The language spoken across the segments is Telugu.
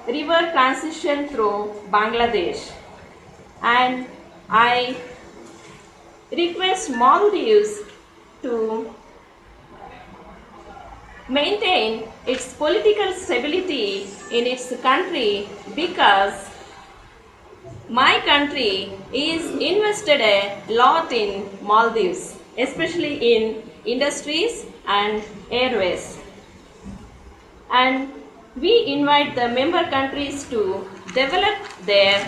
river transition through Bangladesh. And I request Maldives to maintain its political stability in its country, because my country is invested a lot in Maldives, especially in industries and airways. And we invite the member countries to develop their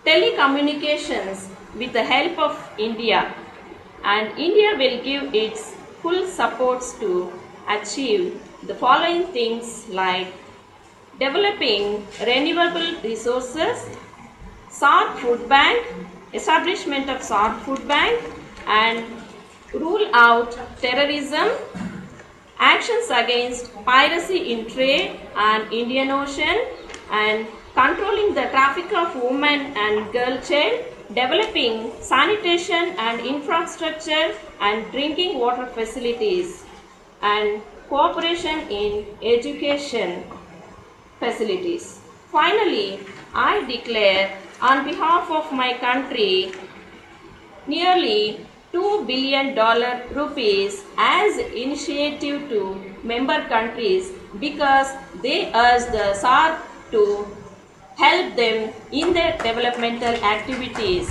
telecommunications with the help of India, and India will give its full supports to achieve the following things like developing renewable resources, SAARC food bank, establishment of SAARC food bank, and rule out terrorism, actions against piracy in trade and Indian Ocean, and controlling the traffic of women and girl child, developing sanitation and infrastructure and drinking water facilities, and cooperation in education facilities. Finally, I declare on behalf of my country nearly $2 billion rupees as initiative to member countries, because they urge the SAARC to help them in their developmental activities.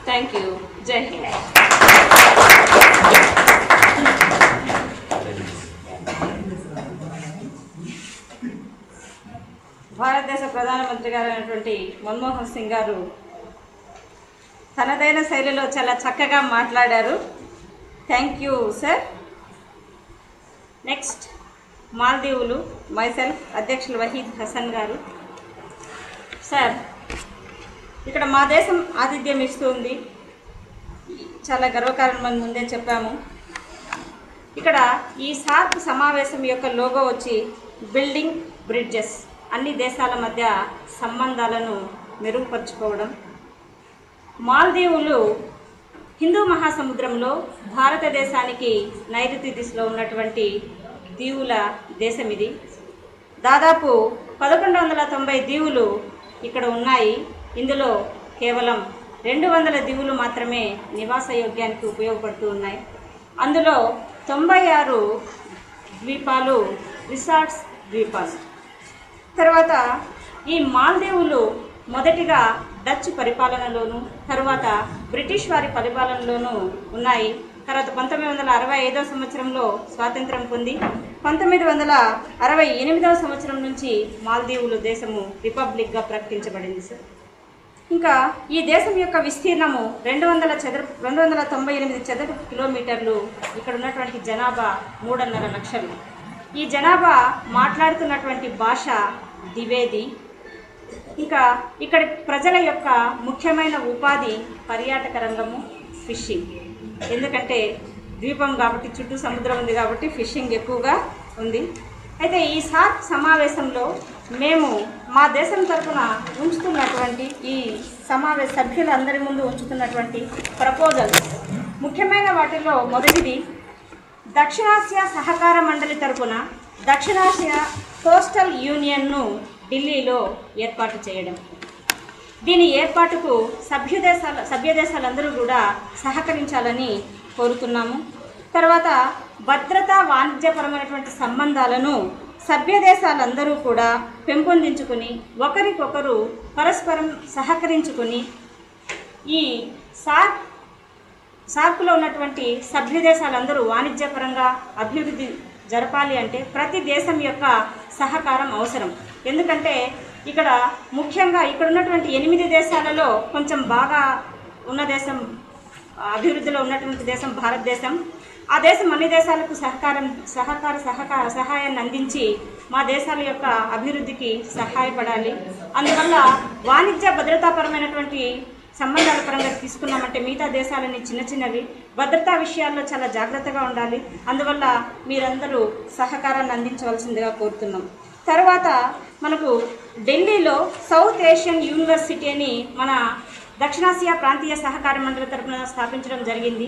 Thank you. Jai Hind. భారతదేశ ప్రధానమంత్రి గారు అయినటువంటి మన్మోహన్ సింగ్ గారు తనదైన శైలిలో చాలా చక్కగా మాట్లాడారు. Thank you sir. నెక్స్ట్ మాల్దీవులు, మైసెల్ఫ్ అధ్యక్షులు వహీద్ హసన్ గారు. సార్, ఇక్కడ మా దేశం ఆతిథ్యం ఇస్తుంది, చాలా గర్వకారణమని ముందే చెప్పాము. ఇక్కడ ఈ సార్క్ సమావేశం యొక్క లోగో వచ్చి బిల్డింగ్ బ్రిడ్జెస్, అన్ని దేశాల మధ్య సంబంధాలను మెరుగుపరుచుకోవడం. మాల్దీవులు హిందూ మహాసముద్రంలో భారతదేశానికి నైరుతి దిశలో ఉన్నటువంటి దీవుల దేశం ఇది. దాదాపు 1190 దీవులు ఇక్కడ ఉన్నాయి. ఇందులో కేవలం 200 దీవులు మాత్రమే నివాస యోగ్యానికి ఉపయోగపడుతూ ఉన్నాయి. అందులో 96 ద్వీపాలు రిసార్ట్స్ ద్వీపాలు. తర్వాత ఈ మాల్దీవులు మొదటిగా డచ్ పరిపాలనలోను, తర్వాత బ్రిటిష్ వారి పరిపాలనలోనూ ఉన్నాయి. తర్వాత 1965వ సంవత్సరంలో స్వాతంత్రం పొంది 1968వ సంవత్సరం నుంచి మాల్దీవులు దేశము రిపబ్లిక్గా ప్రకటించబడింది సార్. ఇంకా ఈ దేశం యొక్క విస్తీర్ణము 298 చదరపు కిలోమీటర్లు. ఇక్కడ ఉన్నటువంటి జనాభా 3.5 లక్షలు. ఈ జనాభా మాట్లాడుతున్నటువంటి భాష దివేది. ఇంకా ఇక్కడ ప్రజల యొక్క ముఖ్యమైన ఉపాధి పర్యాటక రంగము, ఫిషింగ్. ఎందుకంటే ద్వీపం కాబట్టి, చుట్టూ సముద్రం ఉంది కాబట్టి ఫిషింగ్ ఎక్కువగా ఉంది. అయితే ఈ సార్క్ సమావేశంలో మేము మా దేశం తరఫున ఉంచుతున్నటువంటి ఈ సమావేశ సభ్యులందరి ముందు ఉంచుతున్నటువంటి ప్రపోజల్స్, ముఖ్యమైన వాటిలో మొదటిది దక్షిణాసియా సహకార మండలి తరఫున దక్షిణాసియా కోస్టల్ యూనియన్ను ఢిల్లీలో ఏర్పాటు చేయడం. దీని ఏర్పాటుకు సభ్య దేశాలందరూ కూడా సహకరించాలని కోరుతున్నాము. తర్వాత భద్రతా వాణిజ్యపరమైనటువంటి సంబంధాలను సభ్య దేశాలందరూ కూడా పెంపొందించుకుని ఒకరికొకరు పరస్పరం సహకరించుకుని ఈ సార్క్లో ఉన్నటువంటి సభ్య దేశాలందరూ వాణిజ్యపరంగా అభివృద్ధి జరపాలి అంటే ప్రతి దేశం యొక్క సహకారం అవసరం. ఎందుకంటే ఇక్కడ ముఖ్యంగా ఇక్కడ ఉన్నటువంటి 8 దేశాలలో కొంచెం బాగా ఉన్న దేశం, అభివృద్ధిలో ఉన్నటువంటి దేశం భారతదేశం. ఆ దేశం అన్ని దేశాలకు సహాయాన్ని అందించి మా దేశాల యొక్క అభివృద్ధికి సహాయపడాలి. అందువల్ల వాణిజ్య భద్రతాపరమైనటువంటి సంబంధాల పరంగా తీసుకున్నామంటే మిగతా దేశాలని చిన్నవి భద్రతా విషయాల్లో చాలా జాగ్రత్తగా ఉండాలి. అందువల్ల మీరందరూ సహకారాన్ని అందించవలసిందిగా కోరుతున్నాం. తర్వాత మనకు ఢిల్లీలో సౌత్ ఏషియన్ యూనివర్సిటీ అని మన దక్షిణాసియా ప్రాంతీయ సహకార మండలి తరపున స్థాపించడం జరిగింది.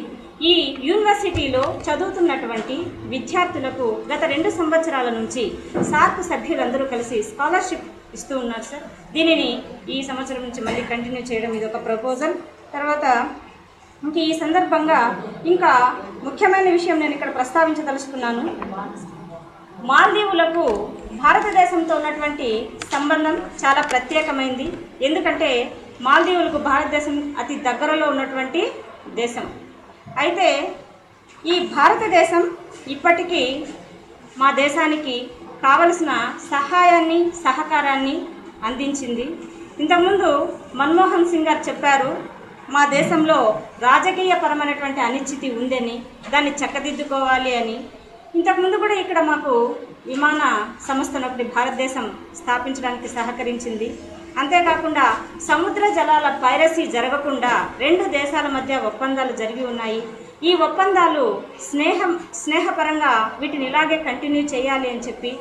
ఈ యూనివర్సిటీలో చదువుతున్నటువంటి విద్యార్థులకు గత 2 సంవత్సరాల నుంచి సార్క్ సభ్యులందరూ కలిసి స్కాలర్షిప్ ఇస్తూ ఉన్నారు సార్. దీనిని ఈ సంవత్సరం నుంచి మళ్ళీ కంటిన్యూ చేయడం ఇది ఒక ప్రపోజల్. తర్వాత ఇంక ఈ సందర్భంగా ఇంకా ముఖ్యమైన విషయం నేను ఇక్కడ ప్రస్తావించదలుచుకున్నాను. మాల్దీవులకు భారతదేశంతో ఉన్నటువంటి సంబంధం చాలా ప్రత్యేకమైంది. ఎందుకంటే మాల్దీవులకు భారతదేశం అతి దగ్గరలో ఉన్నటువంటి దేశం. అయితే ఈ భారతదేశం ఇప్పటికీ మా దేశానికి కావలసిన సహాయాన్ని సహకారాన్ని అందించింది. ఇంతకుముందు మన్మోహన్ సింగ్ గారు చెప్పారు, మా దేశంలో రాజకీయపరమైనటువంటి అనిశ్చితి ఉందని, దాన్ని చక్కదిద్దుకోవాలి అని. ఇంతకుముందు కూడా ఇక్కడ మాకు విమాన సంస్థను ఒకటి భారతదేశం స్థాపించడానికి సహకరించింది. అంతేకాకుండా సముద్ర జలాల పైరసీ జరగకుండా 2 దేశాల మధ్య ఒప్పందాలు జరిగి ఉన్నాయి. ఈ ఒప్పందాలు స్నేహపరంగా వీటిని ఇలాగే కంటిన్యూ చేయాలి అని చెప్పి,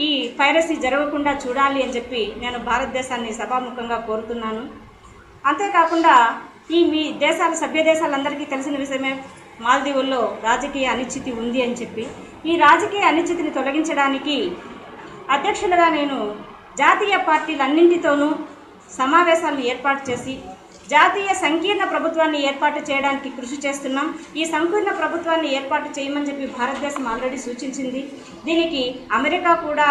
ఈ పైరసీ జరగకుండా చూడాలి అని చెప్పి నేను భారతదేశాన్ని సభాముఖంగా కోరుతున్నాను. అంతేకాకుండా మీ దేశాల సభ్య దేశాలందరికీ తెలిసిన విషయమే, మాల్దీవుల్లో రాజకీయ అనిశ్చితి ఉంది అని చెప్పి. ఈ రాజకీయ అనిశ్చితిని తొలగించడానికి అధ్యక్షులుగా నేను జాతీయ పార్టీలన్నింటితోనూ సమావేశాలను ఏర్పాటు చేసి జాతీయ సంకీర్ణ ప్రభుత్వాన్ని ఏర్పాటు చేయడానికి కృషి చేస్తున్నాం. ఈ సంకీర్ణ ప్రభుత్వాన్ని ఏర్పాటు చేయమని చెప్పి భారతదేశం ఆల్రెడీ సూచించింది. దీనికి అమెరికా కూడా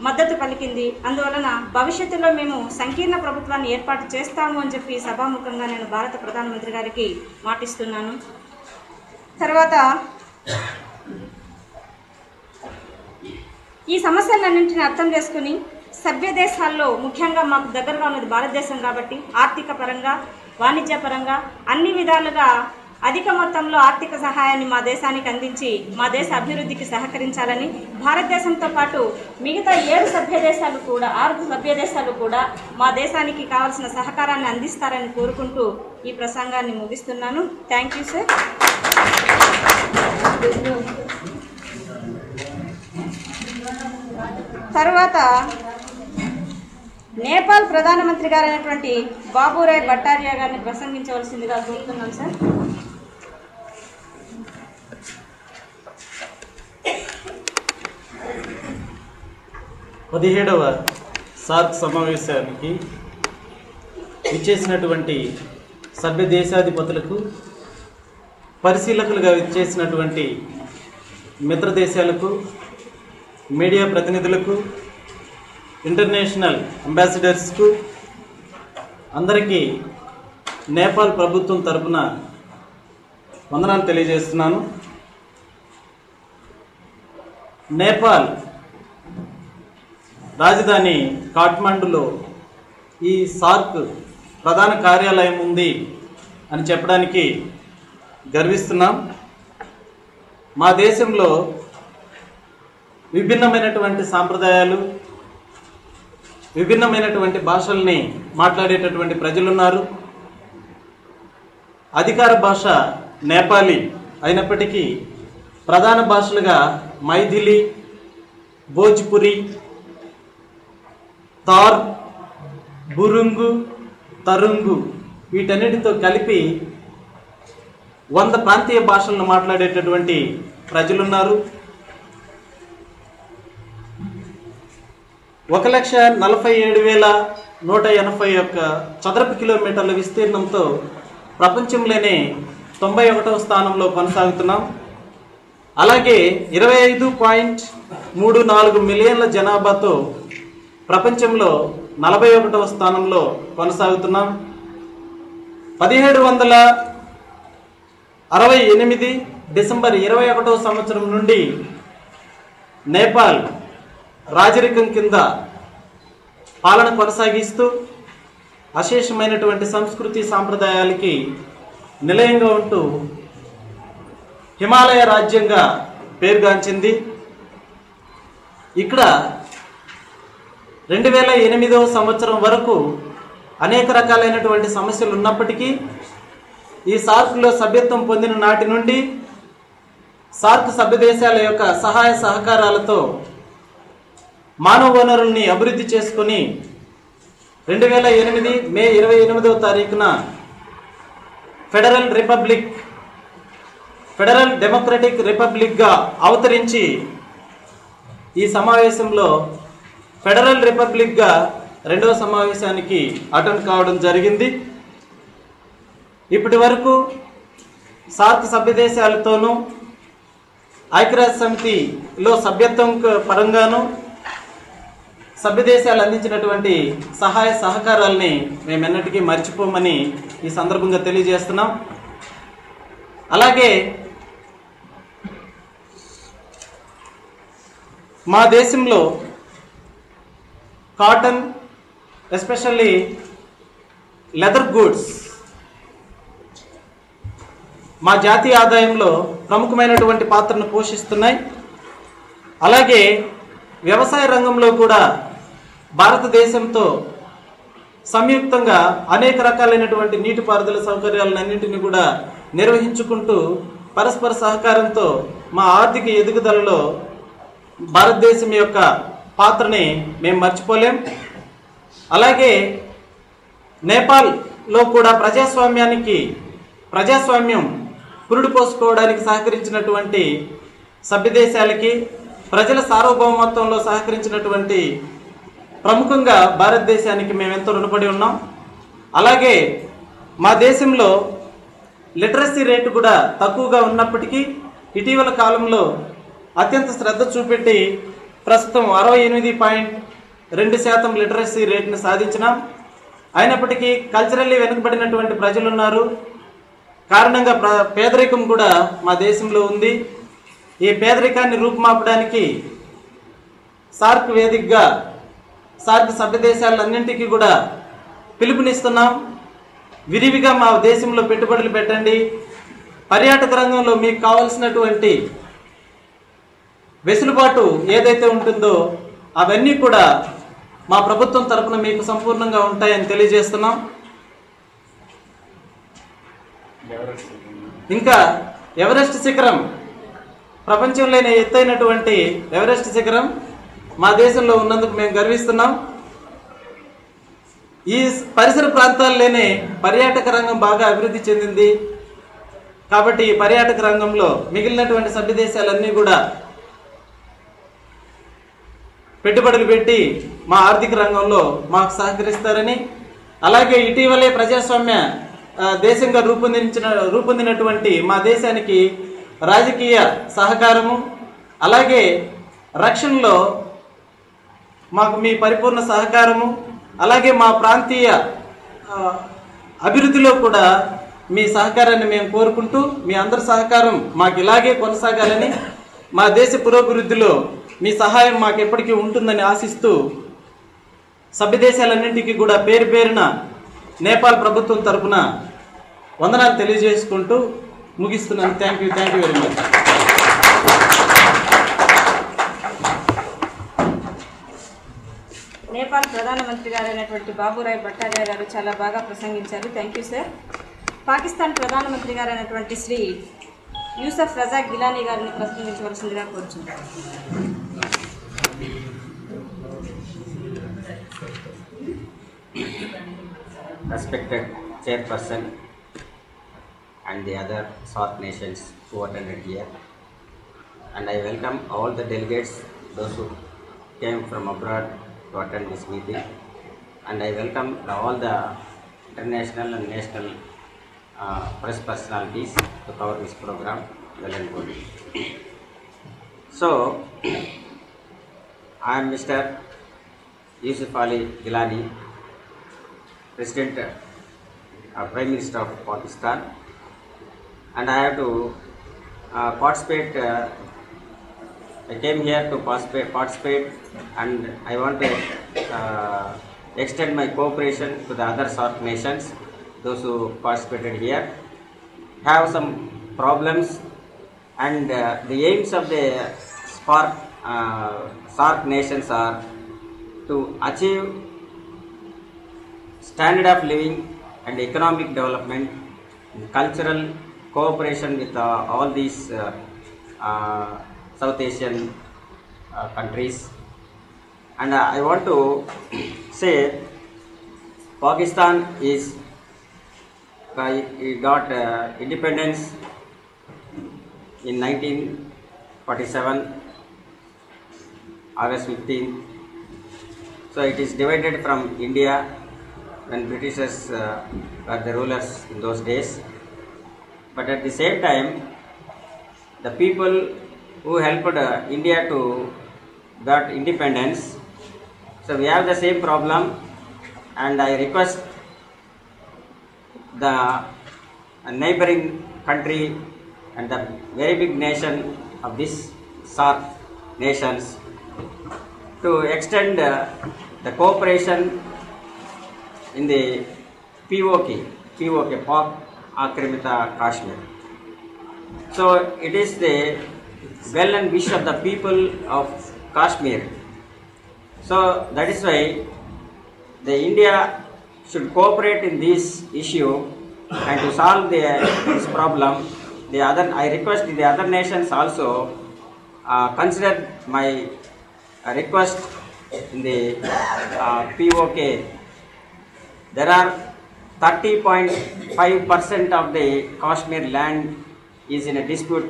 మద్దతు పలికింది. అందువలన భవిష్యత్తులో మేము సంకీర్ణ ప్రభుత్వాన్ని ఏర్పాటు చేస్తాము అని చెప్పి సభాముఖంగా నేను భారత ప్రధానమంత్రి గారికి మాటిస్తున్నాను. తర్వాత ఈ సమస్యలన్నింటినీ అర్థం చేసుకుని సభ్య దేశాల్లో, ముఖ్యంగా మాకు దగ్గరగా ఉన్నది భారతదేశం కాబట్టి, ఆర్థిక పరంగా వాణిజ్య పరంగా అన్ని విధాలుగా అధిక మొత్తంలో ఆర్థిక సహాయాన్ని మా దేశానికి అందించి మా దేశ అభివృద్ధికి సహకరించాలని, భారతదేశంతో పాటు మిగతా 7 సభ్య దేశాలు కూడా 6 సభ్య దేశాలు కూడా మా దేశానికి కావాల్సిన సహకారాన్ని అందిస్తారని కోరుకుంటూ ఈ ప్రసంగాన్ని ముగిస్తున్నాను. Thank you sir. తర్వాత నేపాల్ ప్రధానమంత్రి గారైనటువంటి బాబురాయ్ భట్టారియా గారిని ప్రసంగించవలసిందిగా కోరుతున్నాం సార్. పదిహేడవ సార్క్ సమావేశానికి విచ్చేసినటువంటి సభ్య దేశాధిపతులకు, పరిశీలకులుగా విచ్చేసినటువంటి మిత్ర దేశాలకు, మీడియా ప్రతినిధులకు, ఇంటర్నేషనల్ అంబాసిడర్స్కు అందరికీ నేపాల్ ప్రభుత్వం తరపున వందనాలు తెలియజేస్తున్నాను. నేపాల్ రాజధాని కాఠ్మండూలో ఈ సార్క్ ప్రధాన కార్యాలయం ఉంది అని చెప్పడానికి గర్విస్తున్నాం. మా దేశంలో విభిన్నమైనటువంటి సాంప్రదాయాలు, విభిన్నమైనటువంటి భాషల్ని మాట్లాడేటటువంటి ప్రజలున్నారు. అధికార భాష నేపాలీ అయినప్పటికీ ప్రధాన భాషలుగా మైథిలి, భోజ్పురి, తార్, బురుంగు, తరుంగు వీటన్నిటితో కలిపి 100 ప్రాంతీయ భాషలను మాట్లాడేటటువంటి ప్రజలున్నారు. 1,47,181 చదరపు కిలోమీటర్ల విస్తీర్ణంతో ప్రపంచంలోనే 91వ స్థానంలో కొనసాగుతున్నాం. అలాగే 25.34 మిలియన్ల జనాభాతో ప్రపంచంలో 41వ స్థానంలో కొనసాగుతున్నాం. 1768 డిసెంబర్ 21వ సంవత్సరం నుండి నేపాల్ రాజరికం కింద పాలన కొనసాగిస్తూ అశేషమైనటువంటి సంస్కృతి సాంప్రదాయాలకి నిలయంగా ఉంటూ హిమాలయ రాజ్యంగా పేరుగాంచింది. ఇక్కడ 2008వ సంవత్సరం వరకు అనేక రకాలైనటువంటి సమస్యలు ఉన్నప్పటికీ ఈ సార్క్లో సభ్యత్వం పొందిన నాటి నుండి సార్క్ సభ్య దేశాల యొక్క సహాయ సహకారాలతో మానవ వనరుల్ని అభివృద్ధి చేసుకుని 2008 మే 28వ తారీఖున ఫెడరల్ డెమోక్రటిక్ రిపబ్లిక్గా అవతరించి ఈ సమావేశంలో ఫెడరల్ రిపబ్లిక్గా 2వ సమావేశానికి అటెండ్ కావడం జరిగింది. ఇప్పటి వరకు సార్క్ సభ్య దేశాలతోనూ ఐక్యరాజ్య సమితిలో సభ్యత్వం పరంగాను సభ్య దేశాలు అందించినటువంటి సహాయ సహకారాలని మేము ఎన్నటికీ మర్చిపోమని ఈ సందర్భంగా తెలియజేస్తున్నాం. అలాగే మా దేశంలో కాటన్, ఎస్పెషల్లీ లెదర్ గూడ్స్ మా జాతీయ ఆదాయంలో ప్రముఖమైనటువంటి పాత్రను పోషిస్తున్నాయి. అలాగే వ్యవసాయ రంగంలో కూడా భారతదేశంతో సంయుక్తంగా అనేక రకాలైనటువంటి నీటిపారుదల సౌకర్యాలన్నింటినీ కూడా నిర్వహించుకుంటూ పరస్పర సహకారంతో మా ఆర్థిక ఎదుగుదలలో భారతదేశం యొక్క పాత్రని మేము మర్చిపోలేం. అలాగే నేపాల్లో కూడా ప్రజాస్వామ్యం పురుడు పోసుకోవడానికి సహకరించినటువంటి సభ్య దేశాలకి, ప్రజల సార్వభౌమత్వంలో సహకరించినటువంటి ప్రముఖంగా భారతదేశానికి మేము ఎంతో రుణపడి ఉన్నాం. అలాగే మా దేశంలో లిటరసీ రేటు కూడా తక్కువగా ఉన్నప్పటికీ ఇటీవల కాలంలో అత్యంత శ్రద్ధ చూపెట్టి ప్రస్తుతం 68.2% లిటరసీ రేటును సాధించినాం. అయినప్పటికీ కల్చరల్లీ వెనుకబడినటువంటి ప్రజలు ఉన్నారు. కారణంగా పేదరికం కూడా మా దేశంలో ఉంది. ఈ పేదరికాన్ని రూపుమాపడానికి సార్క్ వేదికగా సార్క్ సభ్య దేశాలన్నింటికీ కూడా పిలుపునిస్తున్నాం. విరివిగా మా దేశంలో పెట్టుబడులు పెట్టండి. పర్యాటక రంగంలో మీకు కావాల్సినటువంటి వెసులుబాటు ఏదైతే ఉంటుందో అవన్నీ కూడా మా ప్రభుత్వం తరపున మీకు సంపూర్ణంగా ఉంటాయని తెలియజేస్తున్నాం. ఇంకా ఎవరెస్ట్ శిఖరం, ప్రపంచంలోనే ఎత్తైనటువంటి ఎవరెస్ట్ శిఖరం మా దేశంలో ఉన్నందుకు మేము గర్విస్తున్నాం. ఈ పరిసర ప్రాంతాల్లోనే పర్యాటక రంగం బాగా అభివృద్ధి చెందింది. కాబట్టి ఈ పర్యాటక రంగంలో మిగిలినటువంటి సభ్య దేశాలన్నీ కూడా పెట్టుబడులు పెట్టి మా ఆర్థిక రంగంలో మాకు సహకరిస్తారని, అలాగే ఇటీవలే ప్రజాస్వామ్య దేశంగా రూపొందినటువంటి మా దేశానికి రాజకీయ సహకారము, అలాగే రక్షణలో మాకు మీ పరిపూర్ణ సహకారము, అలాగే మా ప్రాంతీయ అభివృద్ధిలో కూడా మీ సహకారాన్ని మేము కోరుకుంటూ మీ అందరి సహకారం మాకు ఇలాగే కొనసాగాలని, మా దేశ పురోభివృద్ధిలో మీ సహాయం మాకు ఎప్పటికీ ఉంటుందని ఆశిస్తూ సభ్య దేశాలన్నింటికీ కూడా పేరు పేరున నేపాల్ ప్రభుత్వం తరఫున వందనాలు తెలియజేసుకుంటూ ముగిస్తున్నాను. Thank you very much. Nepal ప్రధానమంత్రి గారైనటువంటి బాబురాయ్ భట్టాచార్య గారు చాలా బాగా ప్రసంగించారు. Thank you sir. పాకిస్తాన్ ప్రధానమంత్రి గారైనటువంటి శ్రీ యూసఫ్ రజా గిలానీ గారిని ప్రసంగించవలసిందిగా కోరుచున్నాను. Respected chairperson and the other SAARC nations who attended here, and I welcome all the delegates, those who came from abroad to attend this meeting, and I welcome all the international and national press personalities to cover this program well and good. So, I am Mr. Yusuf Ali Gilani, President, Prime Minister of Pakistan, and I have to participate. I came here to participate, and I want to extend my cooperation to the other SAARC nations. Those who participated here have some problems, and the aims of the SAARC nations are to achieve standard of living and economic development, and cultural cooperation with all these South Asian countries. And I want to say Pakistan it got independence in 1947, August 15th. So it is divided from India when Britishers were the rulers in those days. But at the same time, the people who helped India to got independence, so we have the same problem, and I request the neighboring country and the very big nation of this SAARC nations to extend the cooperation in the POK, Pak Akramita Kashmir. So it is the well and wish of the people of Kashmir. So that is why the India should cooperate in this issue and to solve this problem. I request the other nations also consider my request in the POK. There are 30.5% of the Kashmir land is in a dispute.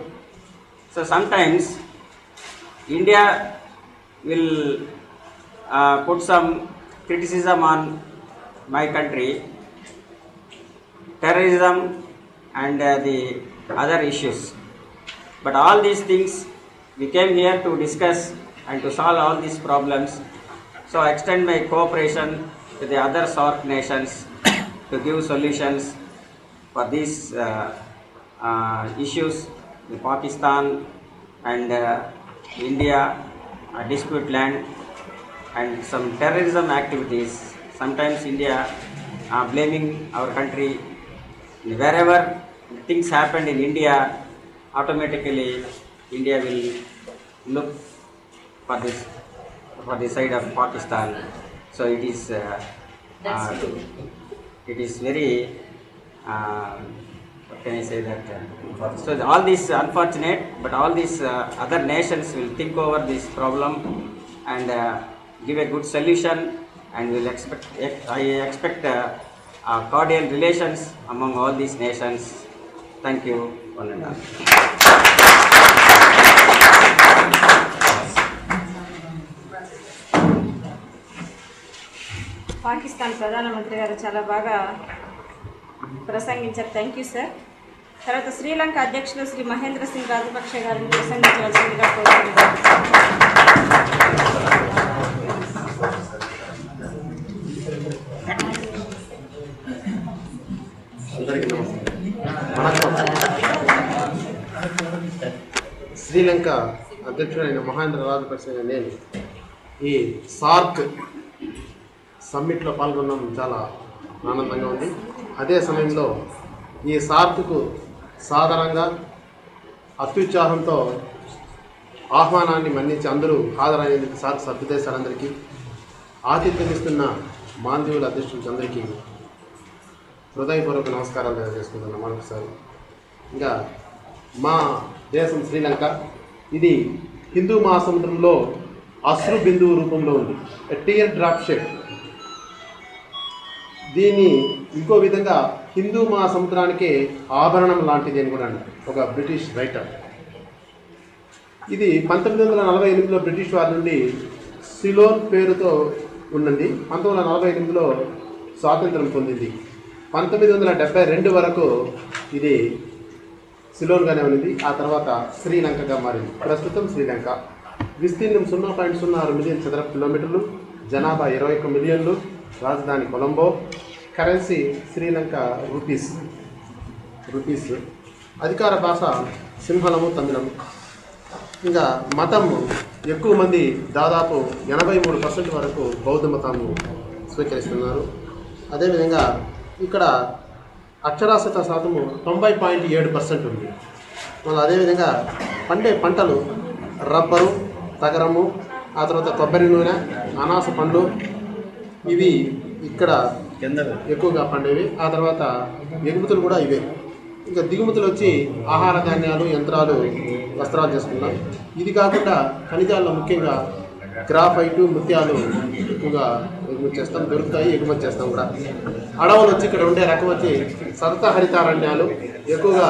So sometimes India will put some criticism on my country, terrorism and the other issues. But all these things we came here to discuss and to solve all these problems. So I extend my cooperation to the other SAARC nations to give solutions for these issues. The Pakistan and India dispute land and some terrorism activities. Sometimes India blaming our country. Wherever things happened in India, automatically India will look for the side of Pakistan. So it is very what can I say that so all these unfortunate, but all these other nations will think over this problem and give a good solution, and I expect cordial relations among all these nations. Thank you, one and all. Pakistan ప్రధానమంత్రి గారు చాలా బాగా ప్రసంగించారు. Thank you sir. తర్వాత శ్రీలంక అధ్యక్షులు శ్రీ మహేంద్ర సింగ్ రాజపక్ష గారిని ప్రసంగించవలసిందిగా కోరుతున్నాను. అందరికీ నమస్కారం. శ్రీలంక అధ్యక్షుడైన మహేంద్ర రాజపక్ష నేను ఈ సార్క్ సమ్మిట్లో పాల్గొనడం చాలా ఆనందంగా ఉంది. అదే సమయంలో ఈ సార్క్కు సాధారణంగా అత్యుత్సాహంతో ఆహ్వానాన్ని మన్నించి అందరూ హాజరైనందుకు సార్క్ సభ్యదేశాలందరికీ ఆతిథ్యమిస్తున్న మాల్దీవుల అధ్యక్షులకి అందరికీ హృదయపూర్వక నమస్కారాలు తెలియజేసుకుంటున్నాం మరొకసారి. ఇంకా మా దేశం శ్రీలంక ఇది హిందూ మహాసముద్రంలో అశ్రు బిందువు రూపంలో ఉంది, టియర్ డ్రాప్ షేప్. దీన్ని ఇంకో విధంగా హిందూ మహాసముద్రానికే ఆభరణం లాంటిది అని కూడా అన్నారు ఒక బ్రిటిష్ రైటర్. ఇది 1948లో బ్రిటిష్ వారి నుండి సిలోన్ పేరుతో ఉన్నది. 1948లో స్వాతంత్రం పొందింది. 1972 వరకు ఇది సిలోన్గానే ఉన్నది. ఆ తర్వాత శ్రీలంకగా మారింది. ప్రస్తుతం శ్రీలంక విస్తీర్ణం 0.06 మిలియన్ చదరపు కిలోమీటర్లు, జనాభా 21 మిలియన్లు, రాజధాని కొలంబో, కరెన్సీ శ్రీలంక రూపీస్, అధికార భాష సింహళము, తమిళం. ఇంకా మతం ఎక్కువ మంది దాదాపు 83% వరకు బౌద్ధ మతాన్ని స్వీకరిస్తున్నారు. అదేవిధంగా ఇక్కడ అక్షరాస్యత శాతము 90.7% ఉంది. మళ్ళీ అదేవిధంగా పండే పంటలు రబ్బరు, తగరము, ఆ తర్వాత కొబ్బరి నూనె, అనాస పండ్లు, ఇవి ఇక్కడ ఎక్కువగా పండేవి. ఆ తర్వాత ఎగుమతులు కూడా ఇవే. ఇంకా దిగుమతులు వచ్చి ఆహార ధాన్యాలు, యంత్రాలు, వస్త్రాలు చేసుకున్నాం. ఇది కాకుండా ఖనిజాల్లో ముఖ్యంగా గ్రాఫైటు, ముత్యాలు ఎక్కువగా ఎగుమతి చేస్తాం, దొరుకుతాయి, ఎగుమతి చేస్తాం కూడా. అడవులు వచ్చి ఇక్కడ ఉండే రకం వచ్చి సతత హరితారణ్యాలు, ఎక్కువగా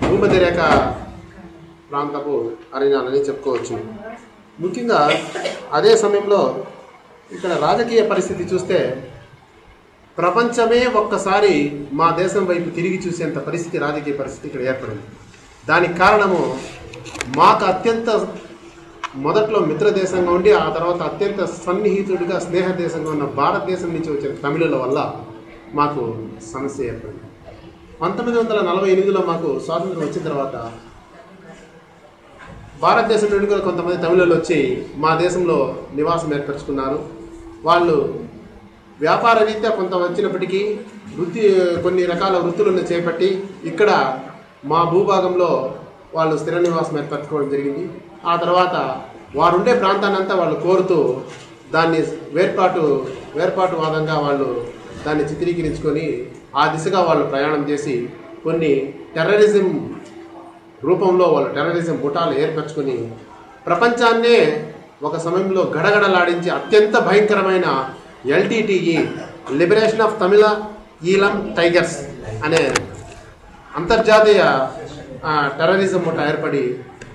భూమధ్యరేఖ ప్రాంతపు అరణ్యాలని చెప్పుకోవచ్చు. ముఖ్యంగా అదే సమయంలో ఇక్కడ రాజకీయ పరిస్థితి చూస్తే ప్రపంచమే ఒక్కసారి మా దేశం వైపు తిరిగి చూసేంత పరిస్థితి, రాజకీయ పరిస్థితి ఇక్కడ ఏర్పడింది. దానికి కారణము మాకు అత్యంత మొదట్లో మిత్ర దేశంగా ఉండి ఆ తర్వాత అత్యంత సన్నిహితుడిగా స్నేహ దేశంగా ఉన్న భారతదేశం నుంచి వచ్చిన తమిళుల వల్ల మాకు సమస్య ఏర్పడింది. 1948లో మాకు స్వాతంత్రం వచ్చిన తర్వాత భారతదేశం నుండి కూడా కొంతమంది తమిళులు వచ్చి మా దేశంలో నివాసం ఏర్పరచుకున్నారు. వాళ్ళు వ్యాపార రీత్యా కొంత వచ్చినప్పటికీ కొన్ని రకాల వృత్తులను చేపట్టి ఇక్కడ మా భూభాగంలో వాళ్ళు స్థిర నివాసం ఏర్పరచుకోవడం జరిగింది. ఆ తర్వాత వారుండే ప్రాంతాన్ని అంతా వాళ్ళు కోరుతూ దాన్ని వేర్పాటువాదంగా వాళ్ళు దాన్ని చిత్రీకరించుకొని ఆ దిశగా వాళ్ళు ప్రయాణం చేసి కొన్ని టెర్రరిజం రూపంలో వాళ్ళు టెర్రరిజం ముఠాలు ఏర్పరచుకొని ప్రపంచాన్నే ఒక సమయంలో గడగడలాడించి అత్యంత భయంకరమైన LTTE liberation of Tamil ఈలం tigers అనే అంతర్జాతీయ టెర్రరిజం ముఠ ఏర్పడి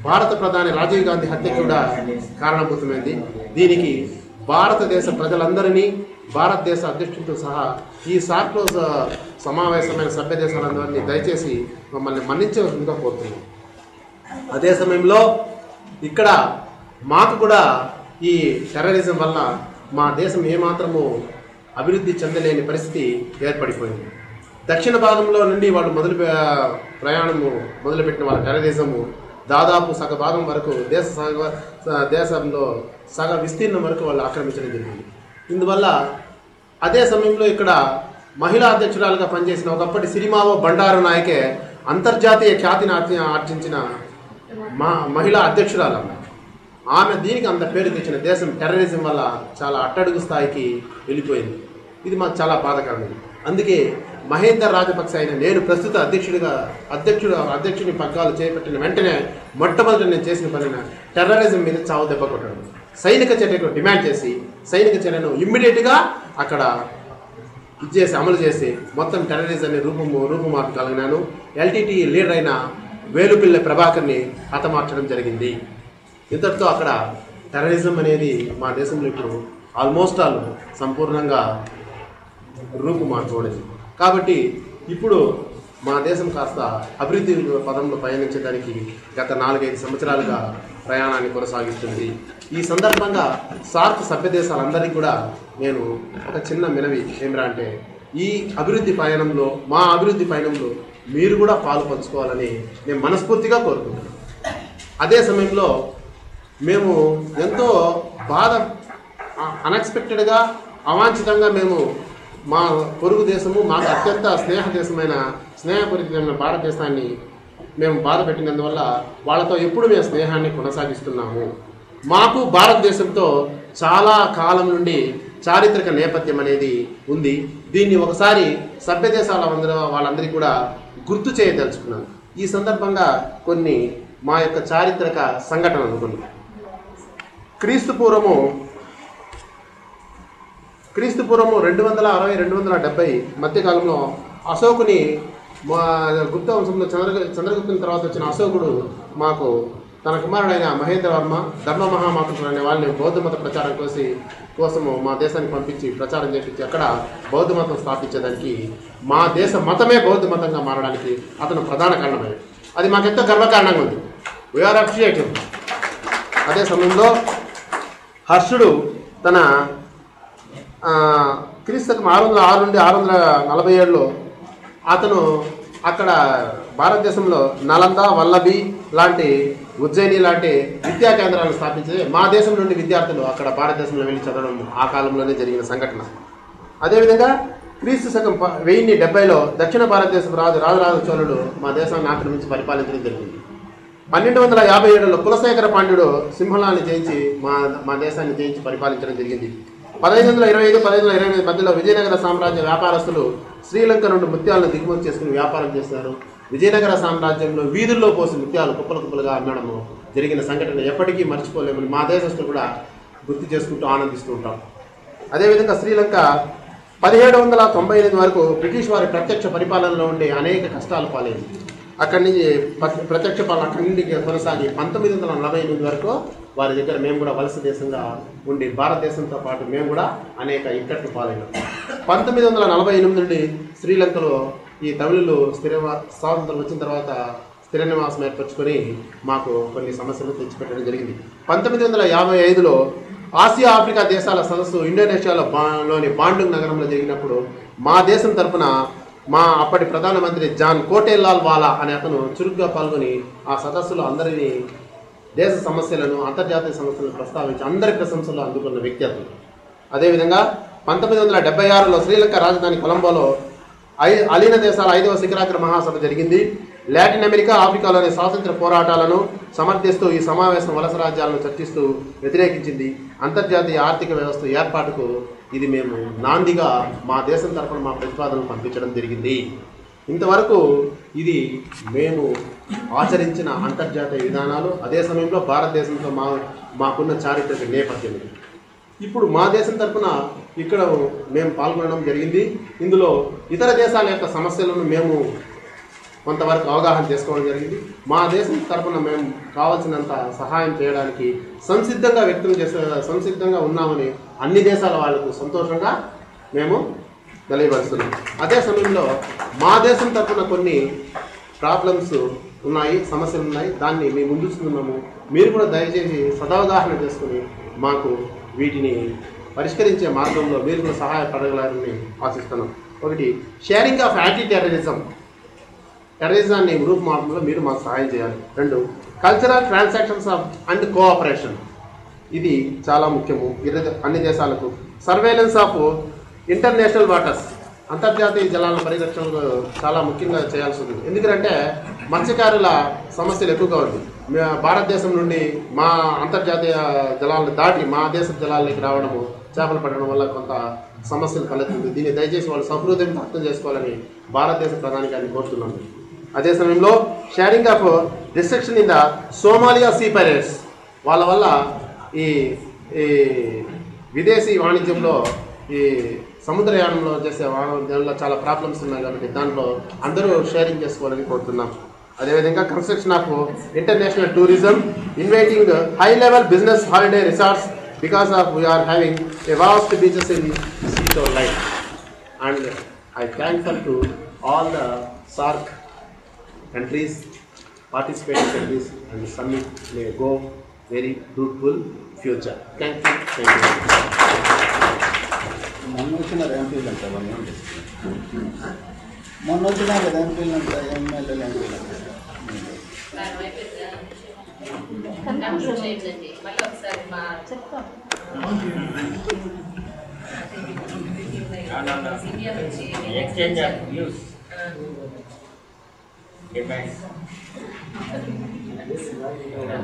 భారత ప్రధాని రాజీవ్ గాంధీ హత్య కూడా కారణభూతమైంది. దీనికి భారతదేశ ప్రజలందరినీ, భారతదేశ అధ్యక్షులతో సహా ఈ సార్క్లో సమావేశమైన సభ్య దేశాలందరినీ దయచేసి మమ్మల్ని మన్నించవలసిందిగా కోరుతున్నాం. అదే సమయంలో ఇక్కడ మాకు కూడా ఈ టెర్రరిజం వల్ల మా దేశం ఏమాత్రము అభివృద్ధి చెందలేని పరిస్థితి ఏర్పడిపోయింది. దక్షిణ భాగంలో నుండి వాళ్ళు ప్రయాణము మొదలుపెట్టిన వాళ్ళ టెర్రరిజము దాదాపు సగ భాగం వరకు దేశంలో సగ విస్తీర్ణం వరకు వాళ్ళు ఆక్రమించడం జరిగింది. ఇందువల్ల అదే సమయంలో ఇక్కడ మహిళా అధ్యక్షురాలుగా పనిచేసిన ఒకప్పటి సిరిమావో బండారు నాయకే అంతర్జాతీయ ఖ్యాతిని ఆర్జించిన మహిళా అధ్యక్షురాలు ఆమె దీనికి అంత పేరు తెచ్చిన దేశం టెర్రరిజం వల్ల చాలా అట్టడుగు స్థాయికి వెళ్ళిపోయింది. ఇది మాకు చాలా బాధాకరమైంది. అందుకే మహేందర్ రాజపక్స అయిన నేను ప్రస్తుత అధ్యక్షుని పగ్గాలు చేపట్టిన వెంటనే మొట్టమొదటి నేను చేసిన పనిన టెర్రరిజం మీద చావు దెబ్బ కొట్టడం, సైనిక చర్యకు డిమాండ్ చేసి సైనిక చర్యను ఇమ్మీడియట్గా అక్కడ అమలు చేసి మొత్తం టెర్రరిజాన్ని రూపుమార్చగలిగినాను. LTTE లీడర్ అయిన వేలుపిల్ల ప్రభాకర్ని హతమార్చడం జరిగింది. ఇంతటితో అక్కడ టెర్రరిజం అనేది మా దేశంలో ఇప్పుడు ఆల్మోస్ట్ సంపూర్ణంగా రూపుమార్చబడింది. కాబట్టి ఇప్పుడు మా దేశం కాస్త అభివృద్ధి పదంలో పయనించడానికి గత 4-5 సంవత్సరాలుగా ప్రయాణాన్ని కొనసాగిస్తుంది. ఈ సందర్భంగా సార్క్ సభ్య దేశాలందరికీ కూడా నేను ఒక చిన్న మినవి ఏమిరా అంటే ఈ అభివృద్ధి పయనంలో మా అభివృద్ధి పయనంలో మీరు కూడా పాలు పంచుకోవాలని నేను మనస్ఫూర్తిగా కోరుకుంటున్నాను. అదే సమయంలో మేము ఎంతో అన్ఎక్స్పెక్టెడ్గా అవాంఛితంగా మేము మా పొరుగు దేశము మాకు అత్యంత స్నేహపూరితమైన భారతదేశాన్ని మేము బాధ పెట్టినందువల్ల వాళ్ళతో ఎప్పుడు మేము స్నేహాన్ని కొనసాగిస్తున్నాము. మాకు భారతదేశంతో చాలా కాలం నుండి చారిత్రక నేపథ్యం అనేది ఉంది. దీన్ని ఒకసారి సభ్య దేశాల వాళ్ళందరికీ కూడా గుర్తు చేయదలుచుకున్నాను. ఈ సందర్భంగా కొన్ని మా యొక్క చారిత్రక సంఘటనలు కొన్ని. క్రీస్తు పూర్వము 260-270 మధ్యకాలంలో అశోకుని గుప్త వంశంలో చంద్రగుప్తుని తర్వాత వచ్చిన అశోకుడు మాకు తన కుమారుడైన మహేంద్రవర్మ ధర్మ మహామాతృలు అనే వాళ్ళని బౌద్ధ మత ప్రచారం కోసము మా దేశానికి పంపించి ప్రచారం చేపించి అక్కడ బౌద్ధ మతం స్థాపించడానికి మా దేశ మతమే బౌద్ధ మతంగా మారడానికి అతను ప్రధాన కారణమైంది. అది మాకెంతో గర్వకారణంగా ఉంది. We are appreciative. అదే సమయంలో హర్షుడు తన క్రీస్తకం 606 నుండి 647లో అతను అక్కడ భారతదేశంలో నలంద, వల్లభి లాంటి, ఉజ్జయిని లాంటి విద్యా కేంద్రాలను స్థాపించి మా దేశం నుండి విద్యార్థులు అక్కడ భారతదేశంలో వెళ్ళి చదవడం ఆ కాలంలోనే జరిగిన సంఘటన. అదేవిధంగా క్రీస్తు శకం 1070లో దక్షిణ భారతదేశం రాజరాజ చోళుడు మా దేశాన్ని ఆక్రమించి పరిపాలించడం జరిగింది. 1257లో కులశేఖర పాండ్యుడు సింహళాన్ని జయించి మా దేశాన్ని జయించి పరిపాలించడం జరిగింది. 1525-1528 మధ్యలో విజయనగర సామ్రాజ్య వ్యాపారస్తులు శ్రీలంక నుండి ముత్యాలను దిగుమతి చేసుకుని వ్యాపారం చేస్తున్నారు. విజయనగర సామ్రాజ్యంలో వీధుల్లో పోసి ముత్యాలు కుప్పలుగా అమ్మడము జరిగిన సంఘటన ఎప్పటికీ మర్చిపోలేమని మా దేశస్తులు కూడా గుర్తు చేసుకుంటూ ఆనందిస్తూ ఉంటాం. అదేవిధంగా శ్రీలంక 1798 వరకు బ్రిటిష్ వారి ప్రత్యక్ష పరిపాలనలో ఉండే అనేక కష్టాలు పాలైంది. అక్కడి నుంచి ప్రత్యక్ష పాలన అక్కడి నుండి కొనసాగి 1948 వరకు వారి దగ్గర మేము కూడా వలస దేశంగా ఉండి భారతదేశంతో పాటు మేము కూడా అనేక ఇక్కట్లు పాలైనాం. 1948 నుండి శ్రీలంకలో ఈ తమిళులు స్వాతంత్రం వచ్చిన తర్వాత స్థిర నివాసం ఏర్పరచుకొని మాకు కొన్ని సమస్యలు తెచ్చిపెట్టడం జరిగింది. 1955లో ఆసియా ఆఫ్రికా దేశాల సదస్సు ఇండోనేషియాలోని బాండుంగ్ నగరంలో జరిగినప్పుడు మా దేశం తరఫున మా అప్పటి ప్రధానమంత్రి జాన్ కోటేలాల్ వాలా అనే అతను చురుగ్గా పాల్గొని ఆ సదస్సులో అందరినీ దేశ సమస్యలను అంతర్జాతీయ సమస్యలను ప్రస్తావించి అందరి ప్రశంసలు అందుకున్న వ్యక్తి అతను. అదేవిధంగా 1976లో శ్రీలంక రాజధాని కొలంబోలో అలీన దేశాల 5వ శిఖరాగ్ర మహాసభ జరిగింది. లాటిన్ అమెరికా, ఆఫ్రికాలోని స్వాతంత్ర పోరాటాలను సమర్థిస్తూ ఈ సమావేశం వలస రాజ్యాలను చర్చిస్తూ వ్యతిరేకించింది. అంతర్జాతీయ ఆర్థిక వ్యవస్థ ఏర్పాటుకు ఇది మేము నాందిగా మా దేశం తరఫున మా ప్రతిపాదనలు పంపించడం జరిగింది. ఇంతవరకు ఇది మేము ఆచరించిన అంతర్జాతీయ విధానాలు. అదే సమయంలో భారతదేశంతో మాకున్న చారిత్రక నేపథ్యం ఇది. ఇప్పుడు మా దేశం తరఫున ఇక్కడ మేము పాల్గొనడం జరిగింది. ఇందులో ఇతర దేశాల యొక్క సమస్యలను మేము కొంతవరకు అవగాహన చేసుకోవడం జరిగింది. మా దేశం తరఫున మేము కావాల్సినంత సహాయం చేయడానికి సంసిద్ధంగా ఉన్నామని అన్ని దేశాల వాళ్లకు సంతోషంగా మేము తెలియపరుస్తున్నాం. అదే సమయంలో మా దేశం తరఫున కొన్ని ప్రాబ్లమ్స్ ఉన్నాయి, సమస్యలు ఉన్నాయి. దాన్ని మేము ముందుస్తున్నాము. మీరు కూడా దయచేసి సదవగాహన చేసుకుని మాకు వీటిని పరిష్కరించే మార్గంలో మీరు కూడా సహాయపడగలరని ఆశిస్తున్నాం. ఒకటి, షేరింగ్ ఆఫ్ యాంటీ టెర్రరిజాన్ని రూపుమాపడంలో మీరు మాకు సహాయం చేయాలి. 2, కల్చరల్ ట్రాన్సాక్షన్స్ అండ్ కోఆపరేషన్, ఇది చాలా ముఖ్యము అన్ని దేశాలకు. సర్వేలెన్స్ ఆఫ్ ఇంటర్నేషనల్ వాటర్స్, అంతర్జాతీయ జలాల పరిరక్షణకు చాలా ముఖ్యంగా చేయాల్సి ఉంది. ఎందుకంటే మత్స్యకారుల సమస్యలు ఎక్కువగా ఉంది. భారతదేశం నుండి మా అంతర్జాతీయ జలాలను దాటి మా దేశ జలాలకి రావడము, చేపలు పట్టడం వల్ల కొంత సమస్యలు కలుగుతుంది. దీన్ని దయచేసి వాళ్ళు సహృదయంతో అర్థం చేసుకోవాలని భారతదేశ ప్రధాని గారిని కోరుతున్నాను. అదే సమయంలో sharing of destruction in the Somalia sea pirates, వాళ్ళ వల్ల ఈ విదేశీ వాణిజ్యంలో ఈ సముద్రయానంలో చేసే వాణిజ్యంలో చాలా ప్రాబ్లమ్స్ ఉన్నాయి కాబట్టి దాంట్లో అందరూ షేరింగ్ చేసుకోవాలని కోరుతున్నాం. అదేవిధంగా construction of international tourism, inviting high level business holiday resorts because of we are having a vast beaches in seashore line. And I thankful to all the SAARC countries, participating countries, and the summit may go very fruitful future. Thank you. మొన్న వచ్చిన ఎంపీలు అంతా మొన్న వచ్చిన ఎంపీలు అంతా ఎమ్మెల్యేలు ఎంపీలు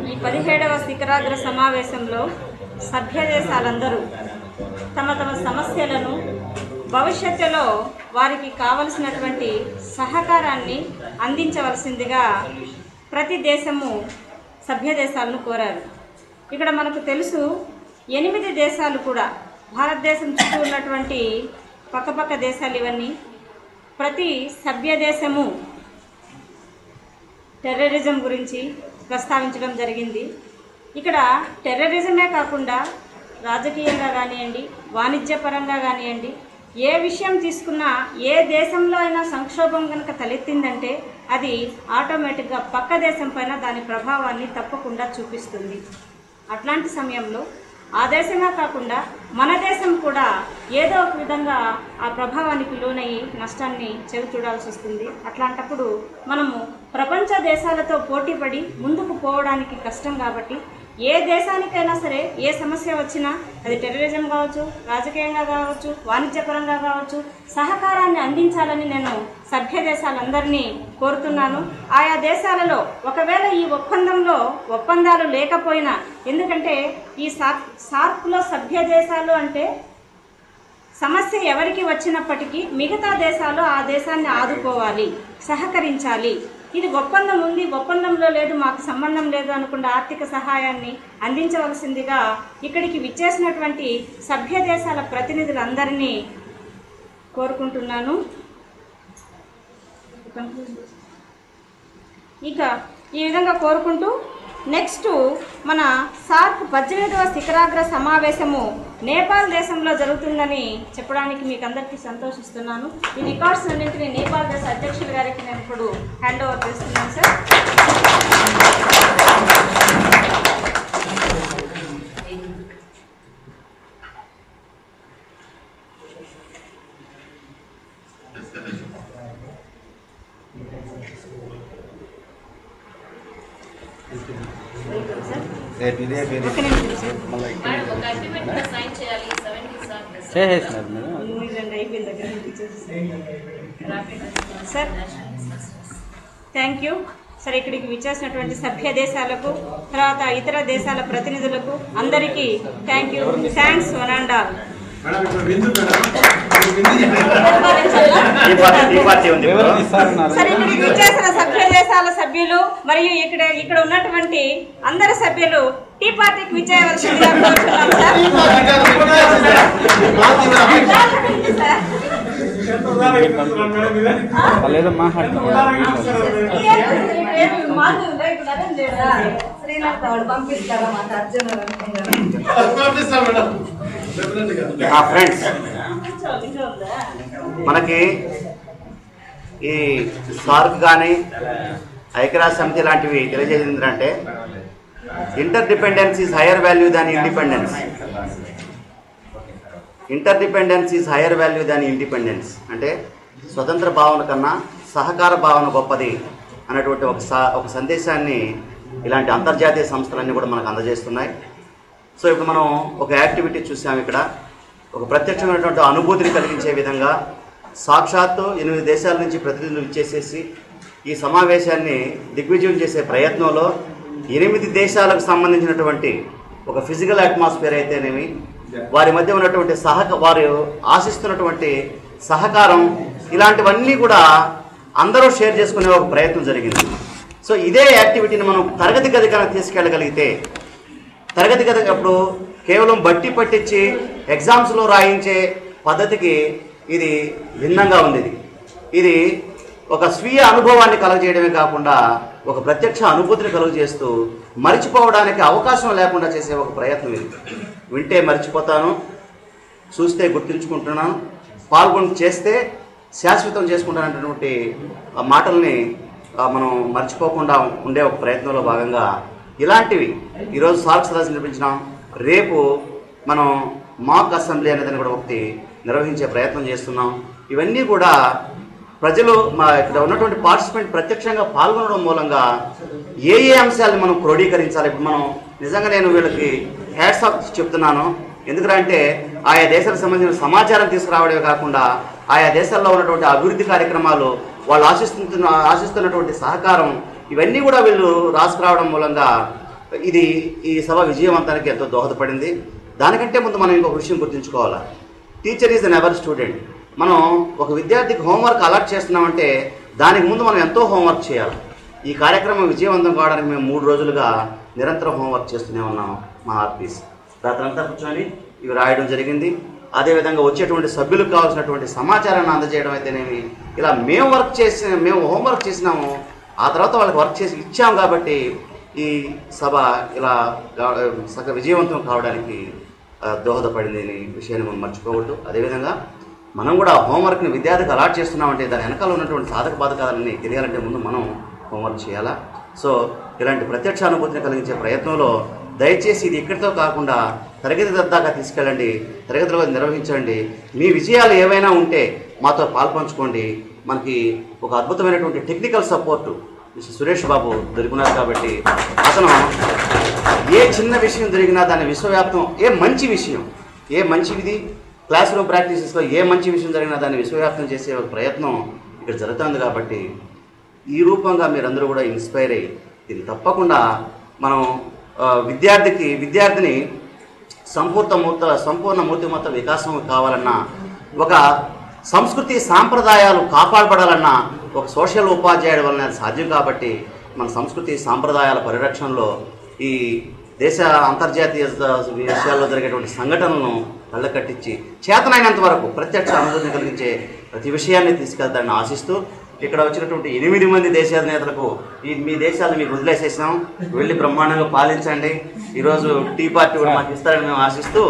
ఈ 17వ శిఖరాగ్ర సమావేశంలో సభ్య దేశాలందరూ తమ తమ సమస్యలను భవిష్యత్తులో వారికి కావలసినటువంటి సహకారాన్ని అందించవలసిందిగా ప్రతి దేశము సభ్య దేశాలను కోరారు. ఇక్కడ మనకు తెలుసు 8 దేశాలు కూడా భారతదేశం చుట్టూ ఉన్నటువంటి పక్కపక్క దేశాలు ఇవన్నీ ప్రతి సభ్య దేశము టెర్రరిజం గురించి ప్రస్తావించడం జరిగింది. ఇక్కడ టెర్రరిజమే కాకుండా రాజకీయంగా కానివ్వండి, వాణిజ్యపరంగా కానివ్వండి, ఏ విషయం తీసుకున్నా ఏ దేశంలో అయినా సంక్షోభం కనుక తలెత్తిందంటే అది ఆటోమేటిక్గా పక్క దేశం పైన దాని ప్రభావాన్ని తప్పకుండా చూపిస్తుంది. అట్లాంటి సమయంలో ఆ దేశమే కాకుండా మన దేశం కూడా ఏదో ఒక విధంగా ఆ ప్రభావానికి లోనయ్యి నష్టాన్ని చూడాల్సి వస్తుంది. అట్లాంటప్పుడు మనము ప్రపంచ దేశాలతో పోటీపడి ముందుకు పోవడానికి కష్టం. కాబట్టి ఏ దేశానికైనా సరే ఏ సమస్య వచ్చినా అది టెర్రరిజం కావచ్చు, రాజకీయంగా కావచ్చు, వాణిజ్యపరంగా కావచ్చు, సహకారాన్ని అందించాలని నేను సభ్య దేశాలందరినీ కోరుతున్నాను. ఆయా దేశాలలో ఒకవేళ ఈ ఒప్పందాలు లేకపోయినా, ఎందుకంటే ఈ సార్క్లో సభ్య దేశాలు అంటే సమస్య ఎవరికి వచ్చినప్పటికీ మిగతా దేశాలు ఆ దేశాన్ని ఆదుకోవాలి, సహకరించాలి. ఇది ఒప్పందం ఉంది, ఒప్పందంలో లేదు, మాకు సంబంధం లేదు అనుకున్న ఆర్థిక సహాయాన్ని అందించవలసిందిగా ఇక్కడికి విచ్చేసినటువంటి సభ్య దేశాల ప్రతినిధులందరినీ కోరుకుంటున్నాను. ఇక ఈ విధంగా కోరుకుంటూ నెక్స్ట్ మన సార్క్ 18వ శిఖరాగ్ర సమావేశము నేపాల్ దేశంలో జరుగుతుందని చెప్పడానికి మీకు అందరికీ సంతోషిస్తున్నాను. ఈ రికార్డ్స్ అన్నింటినీ నేపాల్ దేశ అధ్యక్షుల గారికి నేను ఇప్పుడు హ్యాండ్ ఓవర్ చేస్తున్నాను sir. Sir thank you sir. ఇక్కడికి విచ్చేసినటువంటి సభ్య దేశాలకు తర్వాత ఇతర దేశాల ప్రతినిధులకు అందరికీ thank you, thanks one and all. Sir ఇక్కడికి విచ్చేసిన సభ్య దేశాల సభ్యులు మరియు ఇక్కడ ఉన్నటువంటి అందరి సభ్యులు టీ పార్టీకి విచ్చేయవలసిందిగా కోరుతున్నాం సార్. ఫ్రెండ్స్, మనకి ఈ సార్క్ కానీ ఐక్యరాజ్య సమితి లాంటివి తెలియజేసింది ఏంటంటే interdependence is higher value దాని independence. Interdependence is higher value దాని ఇండిపెండెన్స్ అంటే స్వతంత్ర భావన కన్నా సహకార భావన గొప్పది అన్నటువంటి ఒక సందేశాన్ని ఇలాంటి అంతర్జాతీయ సంస్థలన్నీ కూడా మనకు అందజేస్తున్నాయి. సో ఇప్పుడు మనం ఒక యాక్టివిటీ చూసాము. ఇక్కడ ఒక ప్రత్యక్షమైనటువంటి అనుభూతిని కలిగించే విధంగా సాక్షాత్తు 8 దేశాల నుంచి ప్రతినిధులు ఇచ్చేసేసి ఈ సమావేశాన్ని దిగ్విజయం చేసే ప్రయత్నంలో 8 దేశాలకు సంబంధించినటువంటి ఒక ఫిజికల్ అట్మాస్ఫియర్ అయితేనేమి, వారి మధ్య ఉన్నటువంటి వారు ఆశిస్తున్నటువంటి సహకారం, ఇలాంటివన్నీ కూడా అందరూ షేర్ చేసుకునే ఒక ప్రయత్నం జరిగింది. సో ఇదే యాక్టివిటీని మనం తరగతి గది కనుక తీసుకెళ్ళగలిగితే, తరగతి గది అప్పుడు కేవలం బట్టి పట్టించి ఎగ్జామ్స్లో రాయించే పద్ధతికి ఇది భిన్నంగా ఉంది. ఇది ఒక స్వీయ అనుభవాన్ని కలుగజేయడమే కాకుండా ఒక ప్రత్యక్ష అనుభూతిని కలుగజేస్తూ మరిచిపోవడానికి అవకాశం లేకుండా చేసే ఒక ప్రయత్నం ఇది. వింటే మర్చిపోతాను, చూస్తే గుర్తుంచుకుంటున్నాను, పాల్గొని చేస్తే శాశ్వతం చేసుకుంటానటువంటి మాటల్ని మనం మర్చిపోకుండా ఉండే ఒక ప్రయత్నంలో భాగంగా ఇలాంటివి ఈరోజు సార్క్ సదస్సు నిర్వహించినాం. రేపు మనం మాక్ అసెంబ్లీ అనేదాన్ని కూడా ఒకటి నిర్వహించే ప్రయత్నం చేస్తున్నాం. ఇవన్నీ కూడా ప్రజలు ఇక్కడ ఉన్నటువంటి పార్టిసిపెంట్ ప్రత్యక్షంగా పాల్గొనడం మూలంగా ఏ అంశాలను మనం క్రోడీకరించాలి. ఇప్పుడు మనం నిజంగా నేను వీళ్ళకి హ్యాట్స్ ఆఫ్ చెప్తున్నాను. ఎందుకంటే ఆయా దేశాలకు సంబంధించిన సమాచారం తీసుకురావడమే కాకుండా ఆయా దేశాల్లో ఉన్నటువంటి అభివృద్ధి కార్యక్రమాలు, వాళ్ళు ఆశిస్తున్నటువంటి సహకారం, ఇవన్నీ కూడా వీళ్ళు రాసుకురావడం మూలంగా ఈ సభ విజయవంతానికి ఎంతో దోహదపడింది. దానికంటే ముందు మనం ఇంకొక విషయం గుర్తుంచుకోవాలి. Teacher is an ever student. మనం ఒక విద్యార్థికి హోంవర్క్ అలాట్ చేస్తున్నామంటే దానికి ముందు మనం ఎంతో హోంవర్క్ చేయాలి. ఈ కార్యక్రమం విజయవంతం కావడానికి మేము 3 రోజులుగా నిరంతరం హోంవర్క్ చేస్తూనే ఉన్నాం. మా ఆర్పీస్ రాత్రంతా కూర్చొని ఇవి రాయడం జరిగింది. అదేవిధంగా వచ్చేటువంటి సభ్యులకు కావాల్సినటువంటి సమాచారాన్ని అందజేయడం అయితేనేమి, ఇలా మేము హోంవర్క్ చేసినాము, ఆ తర్వాత వాళ్ళకి వర్క్ చేసి ఇచ్చాము. కాబట్టి ఈ సభ ఇలా విజయవంతం కావడానికి దోహదపడింది అనే విషయాన్ని మనం మర్చిపోవద్దు. అదేవిధంగా మనం కూడా హోంవర్క్ని విద్యార్థికి అలాట్ చేస్తున్నామంటే దాని వెనకాల ఉన్నటువంటి సాధక బాధకాలని తెలియాలంటే ముందు మనం హోంవర్క్ చేయాలా. సో ఇలాంటి ప్రత్యక్ష అనుభూతిని కలిగించే ప్రయత్నంలో దయచేసి ఇది ఇక్కడితో కాకుండా తరగతి దాకా తీసుకెళ్ళండి, తరగతిలో నిర్వహించండి. మీ విజయాలు ఏవైనా ఉంటే మాతో పాల్పంచుకోండి. మనకి ఒక అద్భుతమైనటువంటి technical support mister Suresh Babu దొరికినారు. కాబట్టి అతను ఏ చిన్న విషయం జరిగినా దాని విశ్వవ్యాప్తం, ఏ మంచిది క్లాస్ రూమ్ ప్రాక్టీసెస్లో ఏ మంచి విషయం జరిగినా దాన్ని విశ్వవ్యాప్తం చేసే ఒక ప్రయత్నం ఇక్కడ జరుగుతుంది. కాబట్టి ఈ రూపంగా మీరందరూ కూడా ఇన్స్పైర్ అయ్యి ఇది తప్పకుండా మనం విద్యార్థిని సంపూర్ణ మూర్తిమత్త వికాసం కావాలన్నా, ఒక సంస్కృతి సాంప్రదాయాలు కాపాడబడాలన్నా ఒక సోషల్ ఉపాధ్యాయుడి వలన అది సాధ్యం. కాబట్టి మన సంస్కృతి సాంప్రదాయాల పరిరక్షణలో ఈ దేశ అంతర్జాతీయ విషయాల్లో జరిగేటువంటి సంఘటనలను కళ్ళకట్టించి చేతనైనంత వరకు ప్రత్యక్ష అనుభూతిని కలిగించే ప్రతి విషయాన్ని తీసుకెళ్తారని ఆశిస్తూ, ఇక్కడ వచ్చినటువంటి 8 మంది దేశాధినేతలకు మీ దేశాలను మీకు వదిలేసేసినాం, వెళ్ళి బ్రహ్మాండంగా పాలించండి, ఈరోజు టీ పార్టీ కూడా మాకు ఇస్తారని మేము ఆశిస్తూ